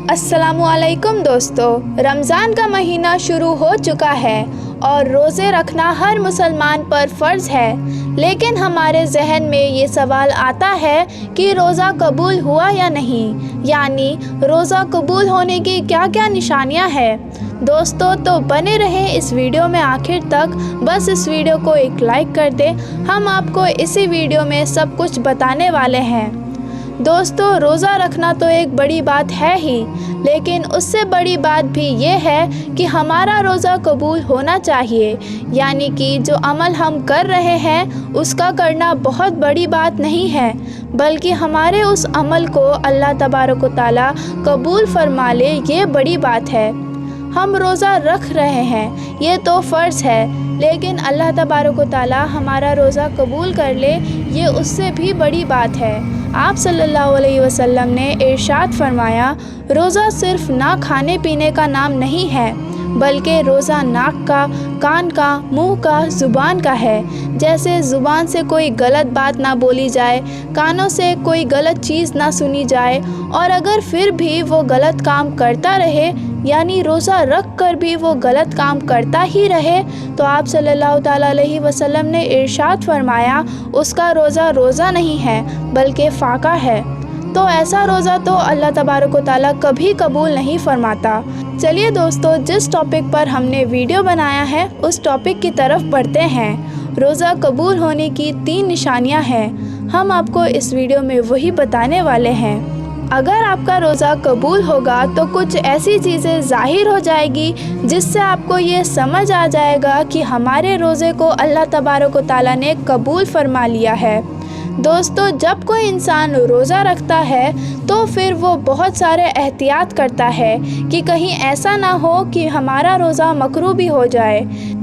अस्सलामु अलैकुम दोस्तों, रमज़ान का महीना शुरू हो चुका है और रोज़े रखना हर मुसलमान पर फ़र्ज़ है। लेकिन हमारे जहन में ये सवाल आता है कि रोज़ा कबूल हुआ या नहीं, यानी रोज़ा कबूल होने की क्या क्या निशानियां हैं। दोस्तों तो बने रहें इस वीडियो में आखिर तक। बस इस वीडियो को एक लाइक कर दें, हम आपको इसी वीडियो में सब कुछ बताने वाले हैं। दोस्तों रोज़ा रखना तो एक बड़ी बात है ही, लेकिन उससे बड़ी बात भी ये है कि हमारा रोज़ा कबूल होना चाहिए, यानी कि जो अमल हम कर रहे हैं उसका करना बहुत बड़ी बात नहीं है, बल्कि हमारे उस अमल को अल्लाह तबारक व तआला कबूल फरमा ले, ये बड़ी बात है। हम रोज़ा रख रहे हैं ये तो फ़र्ज़ है, लेकिन अल्लाह तबारक व तआला हमारा रोज़ा कबूल कर ले, ये उससे भी बड़ी बात है। आप सल्लल्लाहु अलैहि वसल्लम ने इरशाद फरमाया, रोज़ा सिर्फ़ ना खाने पीने का नाम नहीं है, बल्कि रोज़ा नाक का, कान का, मुंह का, ज़ुबान का है। जैसे ज़ुबान से कोई गलत बात ना बोली जाए, कानों से कोई गलत चीज़ ना सुनी जाए, और अगर फिर भी वो गलत काम करता रहे, यानी रोज़ा रख कर भी वो गलत काम करता ही रहे, तो आप सल्लल्लाहु ताला अलैहि वसल्लम ने इरशाद फरमाया, उसका रोज़ा रोज़ा नहीं है बल्कि फ़ाका है। तो ऐसा रोज़ा तो अल्लाह तबारक व तआला कभी कबूल नहीं फरमाता। चलिए दोस्तों, जिस टॉपिक पर हमने वीडियो बनाया है उस टॉपिक की तरफ बढ़ते हैं। रोज़ा कबूल होने की 3 निशानियां हैं, हम आपको इस वीडियो में वही बताने वाले हैं। अगर आपका रोज़ा कबूल होगा तो कुछ ऐसी चीज़ें ज़ाहिर हो जाएगी जिससे आपको ये समझ आ जाएगा कि हमारे रोज़े को अल्लाह तबारक व तआला ने कबूल फरमा लिया है। दोस्तों जब कोई इंसान रोज़ा रखता है तो फिर वो बहुत सारे एहतियात करता है कि कहीं ऐसा ना हो कि हमारा रोज़ा मकरूह भी हो जाए।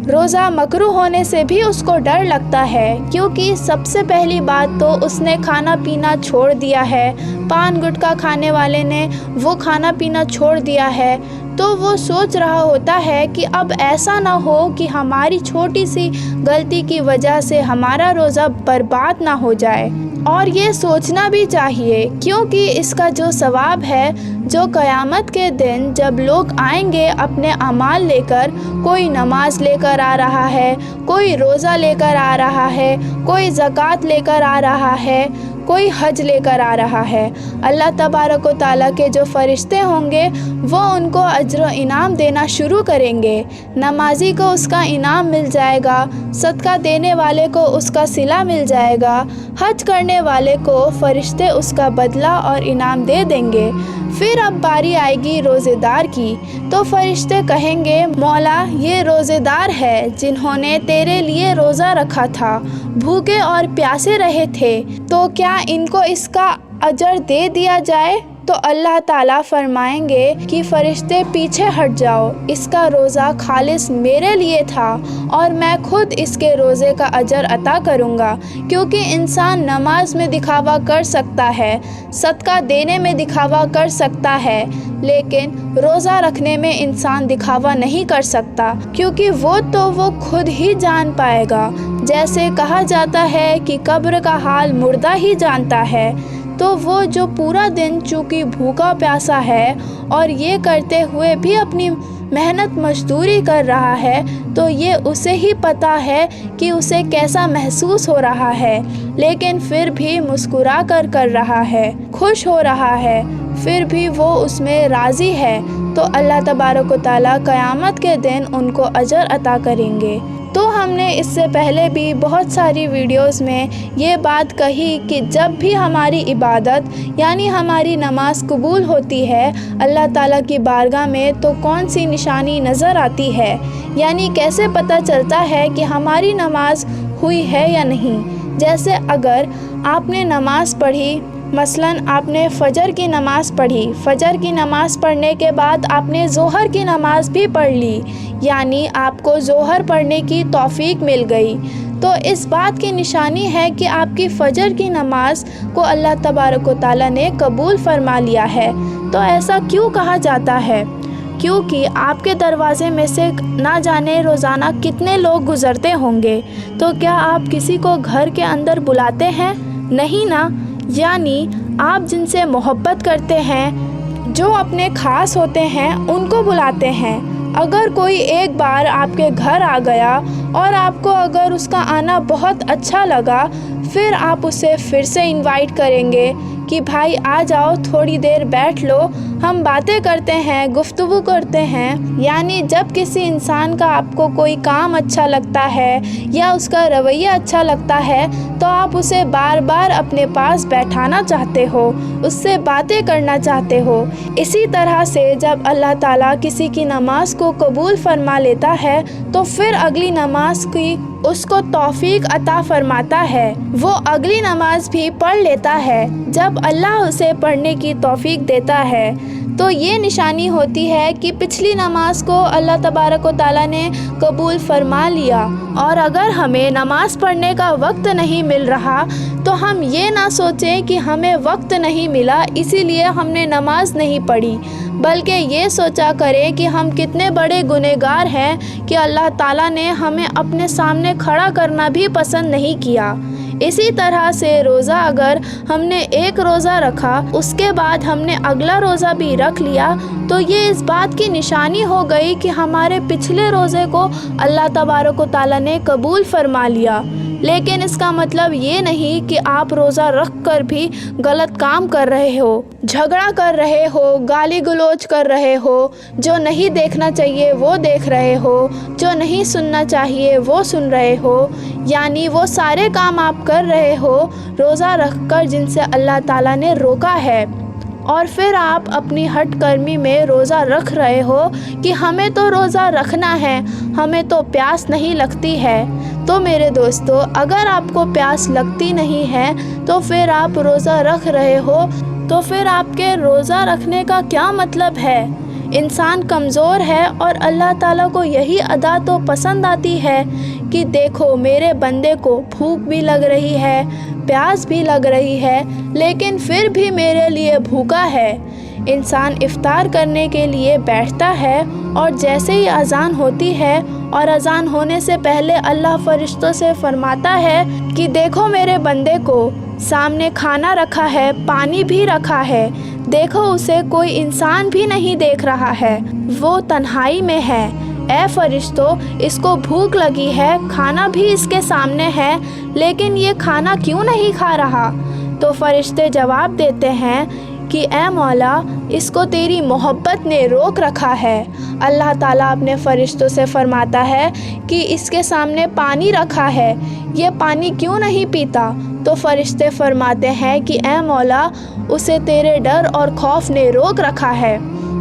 रोज़ा मकरूह होने से भी उसको डर लगता है, क्योंकि सबसे पहली बात तो उसने खाना पीना छोड़ दिया है, पान गुटखा खाने वाले ने वो खाना पीना छोड़ दिया है, तो वो सोच रहा होता है कि अब ऐसा ना हो कि हमारी छोटी सी गलती की वजह से हमारा रोज़ा बर्बाद ना हो जाए। और ये सोचना भी चाहिए, क्योंकि इसका जो सवाब है, जो क़यामत के दिन जब लोग आएंगे अपने अमाल लेकर, कोई नमाज लेकर आ रहा है, कोई रोज़ा लेकर आ रहा है, कोई ज़कात लेकर आ रहा है, कोई हज लेकर आ रहा है, अल्लाह तबारक व तआला के जो फ़रिश्ते होंगे वो उनको अज्र इनाम देना शुरू करेंगे। नमाजी को उसका इनाम मिल जाएगा, सदका देने वाले को उसका सिला मिल जाएगा, हज करने वाले को फ़रिश्ते उसका बदला और इनाम दे देंगे। फिर अब बारी आएगी रोज़ेदार की, तो फ़रिश्ते कहेंगे, मौला ये रोज़ेदार है जिन्होंने तेरे लिए रोज़ा रखा था, भूखे और प्यासे रहे थे, तो क्या इनको इसका अजर दे दिया जाए? तो अल्लाह ताला फरमाएंगे कि फ़रिश्ते पीछे हट जाओ, इसका रोज़ा खालिस मेरे लिए था और मैं खुद इसके रोज़े का अजर अता करूँगा। क्योंकि इंसान नमाज में दिखावा कर सकता है, सदका देने में दिखावा कर सकता है, लेकिन रोज़ा रखने में इंसान दिखावा नहीं कर सकता, क्योंकि वो खुद ही जान पाएगा। जैसे कहा जाता है कि कब्र का हाल मुर्दा ही जानता है, तो वो जो पूरा दिन चूँकि भूखा प्यासा है और ये करते हुए भी अपनी मेहनत मजदूरी कर रहा है, तो ये उसे ही पता है कि उसे कैसा महसूस हो रहा है, लेकिन फिर भी मुस्कुरा कर रहा है, खुश हो रहा है, फिर भी वो उसमें राज़ी है, तो अल्लाह तबारक व तआला क़यामत के दिन उनको अजर अता करेंगे। तो हमने इससे पहले भी बहुत सारी वीडियोस में ये बात कही कि जब भी हमारी इबादत यानी हमारी नमाज कबूल होती है अल्लाह ताला की बारगाह में, तो कौन सी निशानी नज़र आती है, यानी कैसे पता चलता है कि हमारी नमाज हुई है या नहीं। जैसे अगर आपने नमाज़ पढ़ी, मसलन आपने फ़जर की नमाज़ पढ़ी, फ़जर की नमाज़ पढ़ने के बाद आपने ज़ोहर की नमाज़ भी पढ़ ली, यानी आपको ज़ोहर पढ़ने की तौफ़ीक मिल गई, तो इस बात की निशानी है कि आपकी फ़जर की नमाज को अल्लाह तबारक व तआला ने कबूल फरमा लिया है। तो ऐसा क्यों कहा जाता है? क्योंकि आपके दरवाज़े में से ना जाने रोज़ाना कितने लोग गुज़रते होंगे, तो क्या आप किसी को घर के अंदर बुलाते हैं? नहीं ना। यानी आप जिनसे मोहब्बत करते हैं, جو اپنے خاص ہوتے ہیں ان کو بلاتے ہیں۔ اگر کوئی ایک بار آپ کے گھر آ گیا اور آپ کو اگر اس کا آنا بہت اچھا لگا، پھر آپ اسے پھر سے انوائٹ کریں گے کہ بھائی آ جاؤ، تھوڑی دیر بیٹھ لو، ہم باتیں کرتے ہیں، گفتگو کرتے ہیں۔ یعنی جب کسی انسان کا آپ کو کوئی کام اچھا لگتا ہے یا اس کا رویہ اچھا لگتا ہے تو آپ اسے بار بار اپنے پاس بیٹھانا چاہتے ہو، اس سے باتیں کرنا چاہتے ہو۔ اسی طرح سے جب اللہ تعالیٰ کسی کی نماز کو قبول فرما لیتا ہے تو پھر اگلی نماز کی اس کو توفیق عطا فرماتا ہے، وہ اگلی نماز بھی پڑھ لیتا ہے۔ جب اللہ اسے پڑھنے کی توفیق دیتا ہے تو یہ نشانی ہوتی ہے کہ پچھلی نماز کو اللہ تبارک و تعالیٰ نے قبول فرما لیا۔ اور اگر ہمیں نماز پڑھنے کا وقت نہیں مل رہا تو ہم یہ نہ سوچیں کہ ہمیں وقت نہیں ملا اسی لیے ہم نے نماز نہیں پڑھی، بلکہ یہ سوچا کریں کہ ہم کتنے بڑے گنہگار ہیں کہ اللہ تعالیٰ نے ہمیں اپنے سامنے کھڑا کرنا بھی پسند نہیں کیا۔ اسی طرح سے روزہ اگر ہم نے ایک روزہ رکھا، اس کے بعد ہم نے اگلا روزہ بھی رکھ لیا تو یہ اس بات کی نشانی ہو گئی کہ ہمارے پچھلے روزے کو اللہ تبارک و تعالیٰ نے قبول فرما لیا۔ لیکن اس کا مطلب یہ نہیں کہ آپ روزہ رکھ کر بھی غلط کام کر رہے ہو، جھگڑا کر رہے ہو، گالی گلوچ کر رہے ہو، جو نہیں دیکھنا چاہیے وہ دیکھ رہے ہو، جو نہیں سننا چاہیے وہ سن رہے ہو، یعنی وہ سارے کام آپ کر رہے ہو روزہ رکھ کر جن سے اللہ تعالیٰ نے روکا ہے، اور پھر آپ اپنی ہٹ کرمی میں روزہ رکھ رہے ہو کہ ہمیں تو روزہ رکھنا ہے، ہمیں تو پیاس نہیں لگتی ہے۔ تو میرے دوستو، اگر آپ کو پیاس لگتی نہیں ہے تو پھر آپ روزہ رکھ رہے ہو تو پھر آپ کے روزہ رکھنے کا کیا مطلب ہے؟ انسان کمزور ہے اور اللہ تعالیٰ کو یہی ادا تو پسند آتی ہے کہ دیکھو میرے بندے کو بھوک بھی لگ رہی ہے، پیاس بھی لگ رہی ہے، لیکن پھر بھی میرے لیے بھوکا ہے۔ انسان افطار کرنے کے لیے بیٹھتا ہے اور جیسے ہی اذان ہوتی ہے اور اذان ہونے سے پہلے اللہ فرشتوں سے فرماتا ہے کہ دیکھو میرے بندے کو، سامنے کھانا رکھا ہے، پانی بھی رکھا ہے، دیکھو اسے کوئی انسان بھی نہیں دیکھ رہا ہے، وہ تنہائی میں ہے۔ اے فرشتوں، اس کو بھوک لگی ہے، کھانا بھی اس کے سامنے ہے، لیکن یہ کھانا کیوں نہیں کھا رہا؟ تو فرشتے جواب دیتے ہیں کہ اے مولا، اس کو تیری محبت نے روک رکھا ہے۔ اللہ تعالیٰ اپنے فرشتوں سے فرماتا ہے کہ اس کے سامنے پانی رکھا ہے، یہ پانی کیوں نہیں پیتا؟ تو فرشتے فرماتے ہیں کہ اے مولا، اسے تیرے ڈر اور خوف نے روک رکھا ہے۔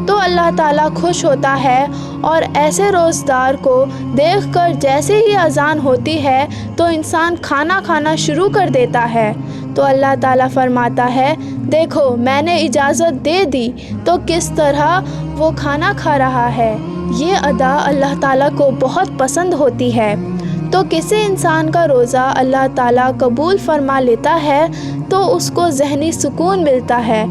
تو اللہ تعالیٰ خوش ہوتا ہے اور ایسے روزدار کو دیکھ کر جیسے ہی اذان ہوتی ہے تو انسان کھانا کھانا شروع کر دیتا ہے۔ تو اللہ تعالیٰ فرماتا ہے دیکھو میں نے اجازت دے دی تو کس طرح وہ کھانا کھا رہا ہے۔ یہ ادا اللہ تعالیٰ کو بہت پسند ہوتی ہے۔ تو کسی انسان کا روزہ اللہ تعالیٰ قبول فرما لیتا ہے تو اس کو ذہنی سکون ملتا ہے،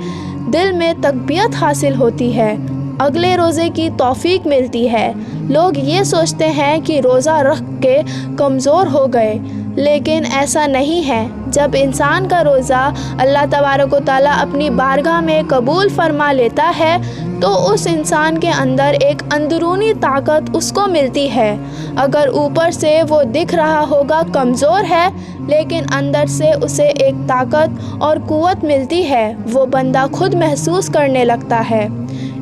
دل میں تقویت حاصل ہوتی ہے، اگلے روزے کی توفیق ملتی ہے۔ لوگ یہ سوچتے ہیں کہ روزہ رکھ کے کمزور ہو گئے، لیکن ایسا نہیں ہے۔ جب انسان کا روزہ اللہ تبارک و تعالیٰ اپنی بارگاہ میں قبول فرما لیتا ہے تو اس انسان کے اندر ایک اندرونی طاقت اس کو ملتی ہے۔ اگر اوپر سے وہ دکھ رہا ہوگا کمزور ہے، لیکن اندر سے اسے ایک طاقت اور قوت ملتی ہے، وہ بندہ خود محسوس کرنے لگتا ہے۔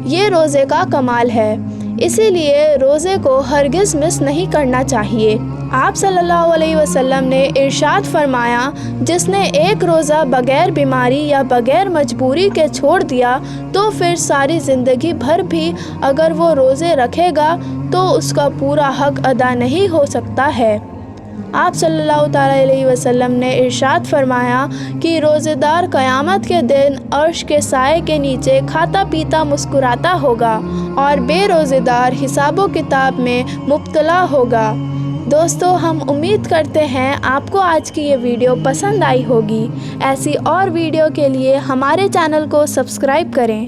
یہ روزے کا کمال ہے، اسی لیے روزے کو ہرگز مس نہیں کرنا چاہیے۔ آپ صلی اللہ علیہ وسلم نے ارشاد فرمایا، جس نے ایک روزہ بغیر بیماری یا بغیر مجبوری کے چھوڑ دیا تو پھر ساری زندگی بھر بھی اگر وہ روزے رکھے گا تو اس کا پورا حق ادا نہیں ہو سکتا ہے۔ آپ صلی اللہ تعالیٰ علیہ وسلم نے ارشاد فرمایا کہ روزے دار قیامت کے دن عرش کے سائے کے نیچے کھاتا پیتا مسکراتا ہوگا اور بے روزے دار حساب و کتاب میں مبتلا ہوگا۔ دوستو، ہم امید کرتے ہیں آپ کو آج کی یہ ویڈیو پسند آئی ہوگی۔ ایسی اور ویڈیو کے لیے ہمارے چینل کو سبسکرائب کریں۔